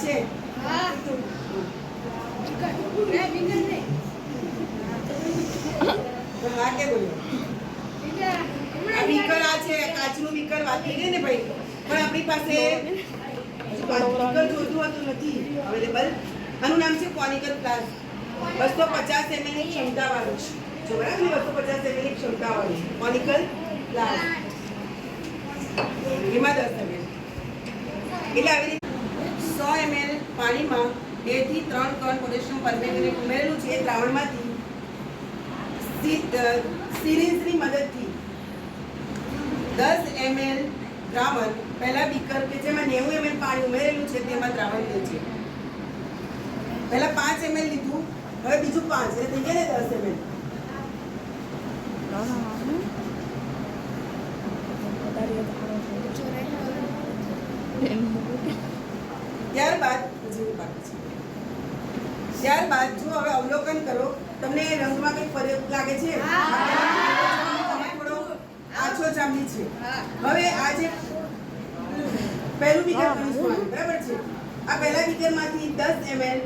છે હા કે બોલ્યો આ બીકર આ છે કાચનું બીકર વાત થઈ ગઈ ને ભાઈ પણ આપણી પાસે બીકર જોતું હતું નથી અવેલેબલ આનું નામ છે કોનિકલ ગ્લાસ 250 ml ની ક્ષમતા વાળું છે જો બરાબર 250 ml ની ક્ષમતા વાળું કોનિકલ ગ્લાસ એમાં 10 ml એટલે આવી રીતે 100 ml પાણીમાં 2 થી 3 કણ પોટેશિયમ પરમેંગનેટ ઉમેરેલું છે એ દ્રાવણમાંથી સિરિંજની મદદથી 10 ml દ્રાવણ પહેલા બીકર કે જેમાં 90 ml પાણી ઉમેરેલું છે તેમાં દ્રાવણ દે છે પહેલા 5 ml લીધું હવે બીજું 5 એટલે થઈ ગયા ને 10 ml ત્યારબાદ જો હવે અવલોકન કરો તમને રંગમાં કઈ ફરક લાગે છે થોડો આછો જાંબલી છે હવે આ જે પહેલું બીકર કરીશું બરાબર છે આ પહેલા બીકરમાંથી 10 ml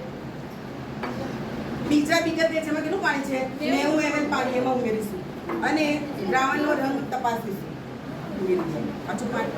બીજા બીકર કે જેમાં કેટલું પાણી છે 90 ml પાણી એમાં ઉમેરીશું અને દ્રાવણનો રંગ તપાસીશું આછું પાણી